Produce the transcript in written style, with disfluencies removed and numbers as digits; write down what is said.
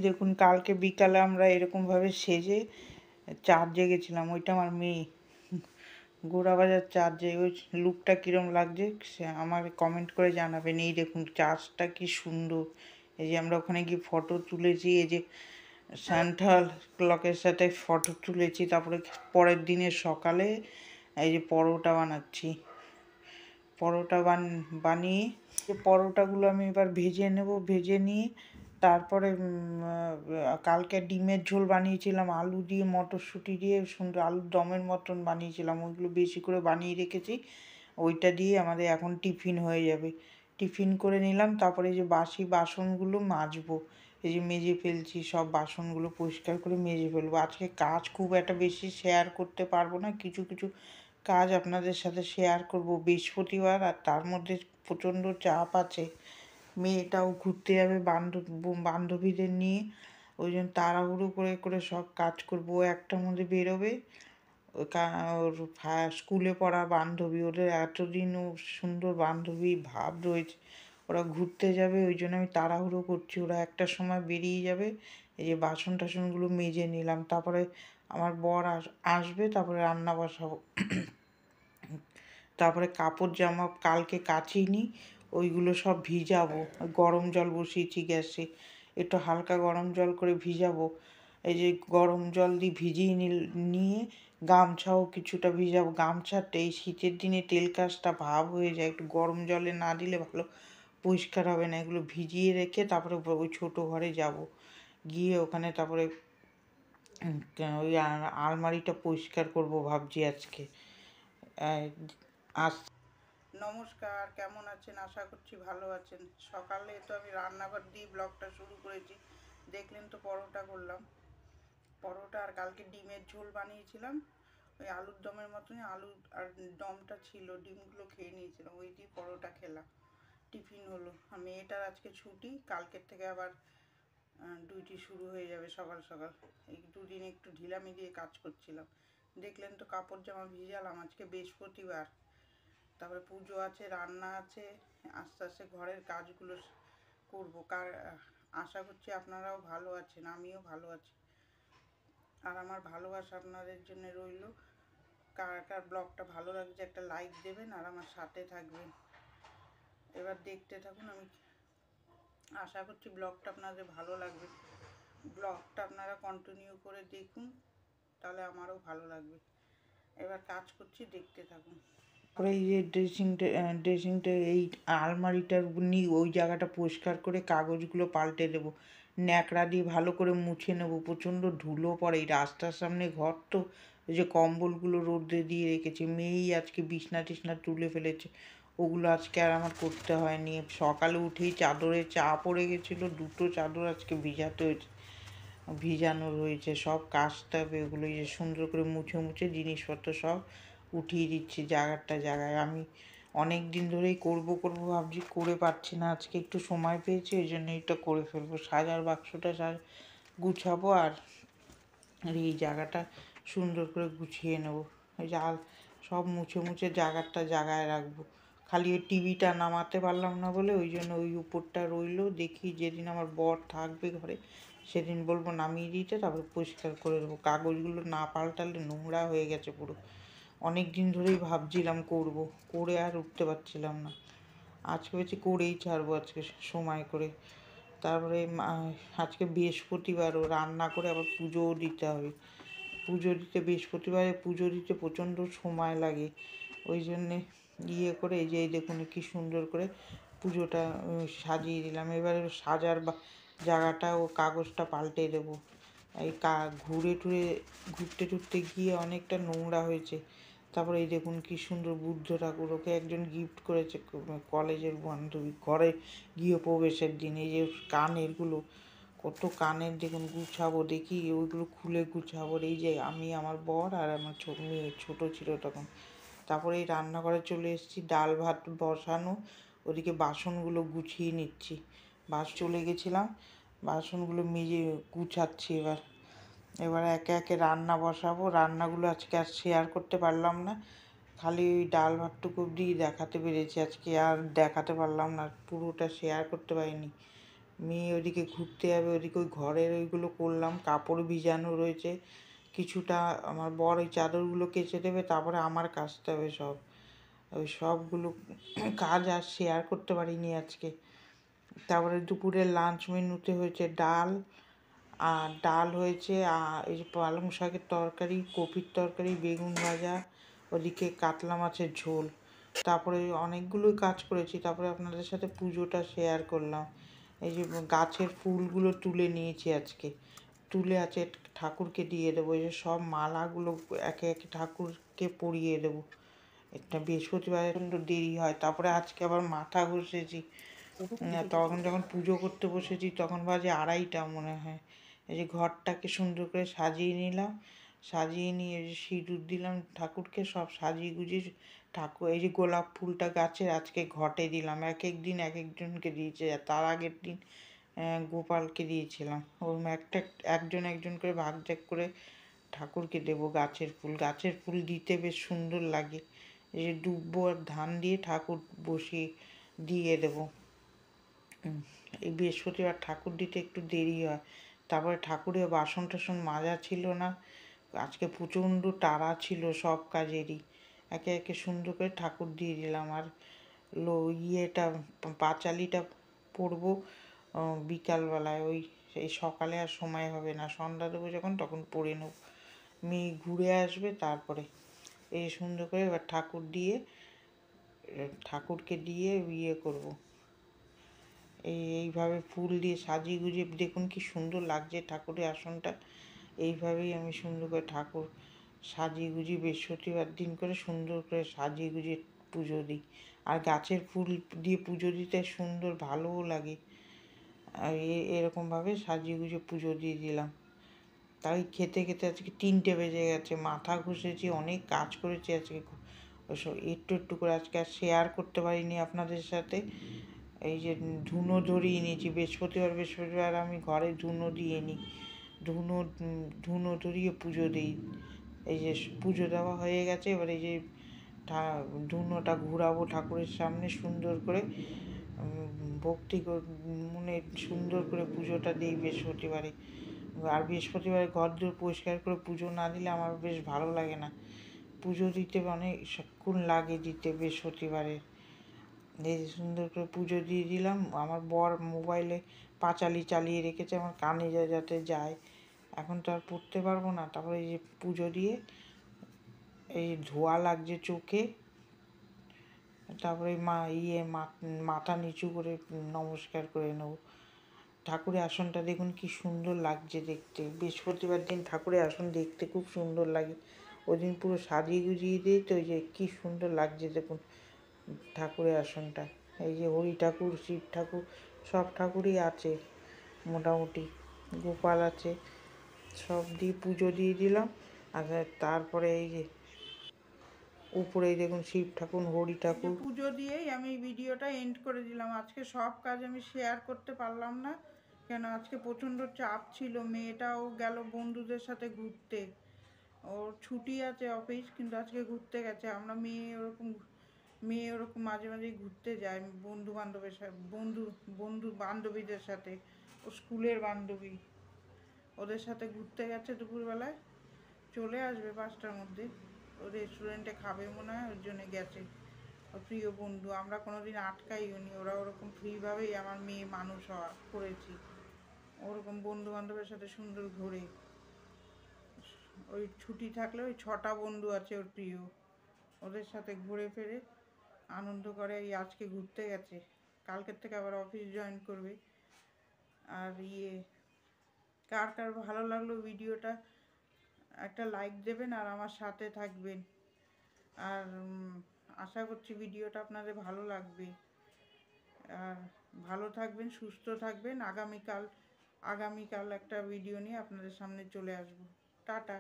দেখুন কালকে বিকালে আমরা এরকমভাবে সেজে চার্চে গেছিলাম। ওইটা আমার মেয়ে গোড়াবাজার চার্চে। ওই লুকটা কীরকম লাগছে সে আমার কমেন্ট করে জানাবেন। এই দেখুন চার্চটা কি সুন্দর। এই যে আমরা ওখানে গিয়ে ফটো তুলেছি, এই যে স্যান্টাল ক্লকের সাথে ফটো তুলেছি। তারপরে পরের দিনের সকালে এই যে পরোটা বানাচ্ছি। পরোটা বানিয়ে যে পরোটাগুলো আমি এবার ভেজে নেব। ভেজে নিয়ে তারপরে কালকে ডিমের ঝোল বানিয়েছিলাম আলু দিয়ে, মটরশুঁটি দিয়ে, সুন্দর আলুর দমের মতন বানিয়েছিলাম। ওইগুলো বেশি করে বানিয়ে রেখেছি। ওইটা দিয়ে আমাদের এখন টিফিন হয়ে যাবে। টিফিন করে নিলাম। তারপরে যে বাসি বাসনগুলো মাজবো। এই যে মেজে ফেলছি, সব বাসনগুলো পরিষ্কার করে মেজে ফেলবো। আজকে কাজ খুব একটা বেশি শেয়ার করতে পারবো না, কিছু কিছু কাজ আপনাদের সাথে শেয়ার করব। বৃহস্পতিবার, আর তার মধ্যে প্রচণ্ড চাপ আছে। মেয়েটাও ঘুরতে যাবে বান্ধবীদের নিয়ে। ওই জন্য তাড়াহুড়ো করে করে সব কাজ করবো। একটার মধ্যে বেরোবে। ওর স্কুলে পড়া বান্ধবী, ওদের এতদিন ও সুন্দর বান্ধবী ভাব রয়েছে, ওরা ঘুরতে যাবে। ওই জন্য আমি তাড়াহুড়ো করছি। ওরা একটা সময় বেরিয়ে যাবে। এই যে বাসন টাসনগুলো মেজে নিলাম। তারপরে আমার বর আসবে, তারপরে রান্না বসাবো। তারপরে কাপড় জামা কালকে কাচিনি, ওইগুলো সব ভিজাবো। গরম জল বসিয়েছি গ্যাসে, একটু হালকা গরম জল করে ভিজাবো। এই যে গরম জল দিয়ে ভিজিয়ে নিয়ে গামছাও কিছুটা ভিজাবো। গামছাটা এই শীতের দিনে তেল কাজটা ভাব হয়ে যায়, একটু গরম জলে না দিলে ভালো পরিষ্কার হবে না। এগুলো ভিজিয়ে রেখে তারপরে ওই ছোটো ঘরে যাব। গিয়ে ওখানে তারপরে ওই আলমারিটা পরিষ্কার করব ভাবছি আজকে। নমস্কার, কেমন আছেন? আশা করছি ভালো আছেন। সকালে তো আমি রান্নাঘর দিয়ে ব্লগটা শুরু করেছি। দেখলেন তো পরোটা করলাম। পরোটা আর কালকে ডিমের ঝোল বানিয়েছিলাম। ওই আলুর দমের মতনই, আলু আর দমটা ছিল, ডিমগুলো খেয়ে নিয়েছিলাম। ওই দিয়ে পরোটা খেলাম। টিফিন হলো। আর মেয়েটার আজকে ছুটি, কালকের থেকে আবার ডিউটি শুরু হয়ে যাবে সকাল সকাল। এই দুদিন একটু ঢিলামি দিয়ে কাজ করছিলাম। দেখলেন তো কাপড় জামা ভিজালাম। আজকে বৃহস্পতিবার, তারপরে পুজো আছে, রান্না আছে। আস্তে আস্তে ঘরের কাজগুলো করবো। আশা করছি আপনারাও ভালো আছেন, আমিও ভালো আছি। আর আমার ভালোবাসা আপনাদের জন্য রইল। কার কার ব্লগটা ভালো লাগছে একটা লাইক দেবেন আর আমার সাথে থাকবেন। এবার দেখতে থাকুন। আমি আশা করছি ব্লগটা আপনাদের ভালো লাগবে। ব্লগটা আপনারা কন্টিনিউ করে দেখুন, তাহলে আমারও ভালো লাগবে। এবার কাজ করছি, দেখতে থাকুন। তারপরে এই যে ড্রেসিংটা এই আলমারিটার নিয়ে ওই জায়গাটা পরিষ্কার করে কাগজগুলো পাল্টে দেবো। ন্যাকড়া দিয়ে ভালো করে মুছে নেবো। প্রচণ্ড ধুলো পড়ে এই রাস্তার সামনে ঘর তো। ওই যে কম্বলগুলো রোদে দিয়ে রেখেছি। মেয়েই আজকে বিছনা টিছনা তুলে ফেলেছে, ওগুলো আজকে আর আমার করতে হয়নি। সকালে উঠেই চাদরে চা পড়ে গেছিলো, দুটো চাদর আজকে ভিজানো রয়েছে। সব কাচতে হবে ওগুলো। এই যে সুন্দর করে মুছে মুছে জিনিসপত্র সব উঠিয়ে দিচ্ছি জায়গায়। আমি অনেক দিন ধরেই করব ভাবছি, করে পারছি না। আজকে একটু সময় পেয়েছি, ওই জন্য এটা করে ফেলবো। সাজার বাক্সটা গুছাবো আর এই জায়গাটা সুন্দর করে গুছিয়ে নেবো। এই যে সব মুছে মুছে জায়গায় রাখবো। খালি ওই টিভিটা নামাতে পারলাম না বলে ওই জন্য ওই উপরটা রইলো। দেখি যেদিন আমার বর থাকবে ঘরে সেদিন বলবো নামিয়ে দিতে, তারপরে পরিষ্কার করে দেবো। কাগজগুলো না পাল্টালে নোংরা হয়ে গেছে পুরো। অনেক দিন ধরেই ভাবছিলাম করব, করে আর উঠতে পারছিলাম না। আজকে বেশি করেই ছাড়বো আজকে সময় করে। তারপরে আজকে বৃহস্পতিবারও রান্না করে আবার পুজোও দিতে হবে। বৃহস্পতিবারে পুজো দিতে প্রচণ্ড সময় লাগে। ওই জন্যে করে এই যে এই দেখুন কি সুন্দর করে পুজোটা সাজিয়ে দিলাম। এবারে সাজার জায়গাটা ও কাগজটা পাল্টে দেবো। এই ঘুরতে টুরতে গিয়ে অনেকটা নোংরা হয়েছে। তারপরে এই দেখুন কি সুন্দর বুদ্ধ ঠাকুর, ওকে একজন গিফট করেছে কলেজের বান্ধবী, ঘরে গৃহপ্রবেশের দিন। এই যে কানেরগুলো, কত কানের দেখুন গুছাবো, দেখি ওইগুলো খুলে গুছাবো। এই যে আমি, আমার বর আর আমার মেয়ে ছোটো ছিল তখন। তারপরে এই রান্নাঘরে চলে এসেছি, ডাল ভাত বসানো, ওদিকে বাসনগুলো গুছিয়ে নিচ্ছি। চলে গেছিলাম, বাসনগুলো মেজে গুছাচ্ছি। এবার একে একে রান্না বসাবো। রান্নাগুলো আজকে আর শেয়ার করতে পারলাম না, খালি ওই ডাল ভাতটুকু অবধি দেখাতে পেরেছি। আজকে আর দেখাতে পারলাম না, পুরোটা শেয়ার করতে পারিনি। মেয়ে ওদিকে ঘুরতে যাবে, ওদিকে ওই ঘরের ওইগুলো করলাম, কাপড় ভিজানো রয়েছে কিছুটা, আমার বর ওই চাদরগুলো কেচে দেবে, তারপরে আমার কাচতে হবে সব। ওই সবগুলো কাজ আর শেয়ার করতে পারিনি আজকে। তারপরে দুপুরের লাঞ্চ মেনুতে হয়েছে ডাল, আর ডাল হয়েছে, আর এই যে পালং শাকের তরকারি, কপির তরকারি, বেগুন ভাজা, ওদিকে কাতলা মাছের ঝোল। তারপরে অনেকগুলোই কাজ করেছি, তারপরে আপনাদের সাথে পুজোটা শেয়ার করলাম। এই যে গাছের ফুলগুলো তুলে নিয়েছি আজকে, তুলে আছে ঠাকুরকে দিয়ে দেবো। এই যে সব মালাগুলো একে একে ঠাকুরকে পরিয়ে দেবো। এটা বৃহস্পতিবার একটু দেরি হয়। তারপরে আজকে আবার মাথা ঘষেছি, তখন যখন পুজো করতে বসেছি তখন বাজে 2:30 মনে হয়। এই যে ঘরটাকে সুন্দর করে সাজিয়ে নিলাম, সাজিয়ে নিয়ে এই যে সিঁদুর দিলাম ঠাকুরকে, সব সাজিয়ে গুজিয়ে ঠাকুর, এই যে গোলাপ ফুলটা গাছের আজকে ঘটে দিলাম, এক এক দিন এক একজনকে দিয়েছে, তার আগের দিন গোপালকে দিয়েছিলাম। ওরকম একটা একজন একজন করে ভাগ ভাগ করে ঠাকুরকে দেবো গাছের ফুল। গাছের ফুল দিতে বেশ সুন্দর লাগে। এই যে দুব্বো আর ধান দিয়ে ঠাকুর বসিয়ে দিয়ে দেবো। এই বৃহস্পতিবার ঠাকুর দিতে একটু দেরি হয়। তারপরে ঠাকুরের বাসন টাসন মাজা ছিল না, আজকে প্রচণ্ড তাড়া ছিল সব কাজেরই, একে একে সুন্দর করে ঠাকুর দিয়ে দিলাম। আর ইয়েটা পাঁচালিটা পরবো বিকালবেলায়, ওই এই সকালে আর সময় হবে না, সন্ধ্যা দেবো যখন তখন পরে নেব। মেয়ে ঘুরে আসবে তারপরে। এই সুন্দর করে এবার ঠাকুরকে দিয়ে ইয়ে করবো। এইভাবে ফুল দিয়ে সাজিয়ে গুজিয়ে দেখুন কি সুন্দর লাগছে ঠাকুরের আসনটা। এইভাবেই আমি সুন্দর করে ঠাকুর সাজিয়ে গুজিয়ে বৃহস্পতিবার দিন করে সুন্দর করে সাজিয়ে গুজিয়ে পুজো দিই। আর গাছের ফুল দিয়ে পুজো দিতে সুন্দর ভালোও লাগে। আর এরকমভাবে সাজিয়ে গুজিয়ে পুজো দিয়ে দিলাম। তাই খেতে খেতে আজকে 3টে বেজে গেছে, মাথা ঘষেছি, অনেক কাজ করেছি আজকে, ওসব একটু একটু করে আজকে আর শেয়ার করতে পারিনি আপনাদের সাথে। এই যে ধুনো ধরিয়ে নিয়েছি, বৃহস্পতিবার আমি ঘরে ধুনো দিয়ে নিই, ধুনো ধরিয়ে পুজো দিই। এই যে পুজো দেওয়া হয়ে গেছে, এবার এই যে ধুনোটা ঘুরাবো ঠাকুরের সামনে সুন্দর করে, ভক্তি মনে সুন্দর করে পুজোটা দিই বৃহস্পতিবারে। আর বৃহস্পতিবারে ঘর দূর পরিষ্কার করে পুজো না দিলে আমার বেশ ভালো লাগে না। পুজো দিতে অনেকক্ষণ লাগে দিতে বৃহস্পতিবারে। এই সুন্দর করে পুজো দিয়ে দিলাম। আমার বর মোবাইলে পাঁচালি চালিয়ে রেখেছে, আমার কানে যাতে যায়, এখন তো আর পড়তে পারবো না। তারপরে এই যে পুজো দিয়ে এই ধোয়া লাগছে চোখে, তারপরে মাথা নিচু করে নমস্কার করে নেব। ঠাকুরের আসনটা দেখুন কি সুন্দর লাগছে দেখতে, বৃহস্পতিবার দিন ঠাকুরের আসন দেখতে খুব সুন্দর লাগে। ওই দিন পুরো সাজিয়ে গুজিয়ে দিই তো, ওই যে কী সুন্দর লাগছে দেখুন ঠাকুরের আসনটা। এই যে হরি ঠাকুর, শিব ঠাকুর, সব ঠাকুরই আছে মোটামুটি, গোপাল আছে, সব দিয়ে পুজো দিয়ে দিলাম। আর তারপরে এই যে উপরে দেখুন শিব ঠাকুর, হরি ঠাকুর। পুজো দিয়েই আমি ভিডিওটা এন্ড করে দিলাম। আজকে সব কাজ আমি শেয়ার করতে পারলাম না, কেন আজকে প্রচণ্ড চাপ ছিল। মেয়েটাও গেল বন্ধুদের সাথে ঘুরতে, ওর ছুটি আছে অফিস, কিন্তু আজকে ঘুরতে গেছে। আমরা মেয়ে ওরকম মাঝে মাঝেই ঘুরতে যায় বন্ধু বান্ধবের সাথে, বন্ধু বান্ধবীদের সাথে, ও স্কুলের বান্ধবী, ওদের সাথে ঘুরতে গেছে দুপুরবেলায়, চলে আসবে 5টার মধ্যে। ও রেস্টুরেন্টে খাবে মনে হয়, ওর জন্য গেছে। ওর প্রিয় বন্ধু, আমরা কোনোদিন আটকাইও নি, ওরা ওরকম ফ্রিভাবেই আমার মেয়ে মানুষ হওয়া করেছি। ওরকম বন্ধু বান্ধবের সাথে সুন্দর ঘোরে। ওই ছুটি থাকলে ওই 6টা বন্ধু আছে ওর প্রিয়, ওদের সাথে ঘুরে ফেরে আনন্দ করে। এই আজকে ঘুরতে গেছে, কালকের থেকে আবার অফিস জয়েন করবে। আর কার কার ভালো লাগলো ভিডিওটা একটা লাইক দেবেন আর আমার সাথে থাকবেন। আর আশা করছি ভিডিওটা আপনাদের ভালো লাগবে। আর ভালো থাকবেন, সুস্থ থাকবেন। আগামীকাল একটা ভিডিও নিয়ে আপনাদের সামনে চলে আসবো। টাটা।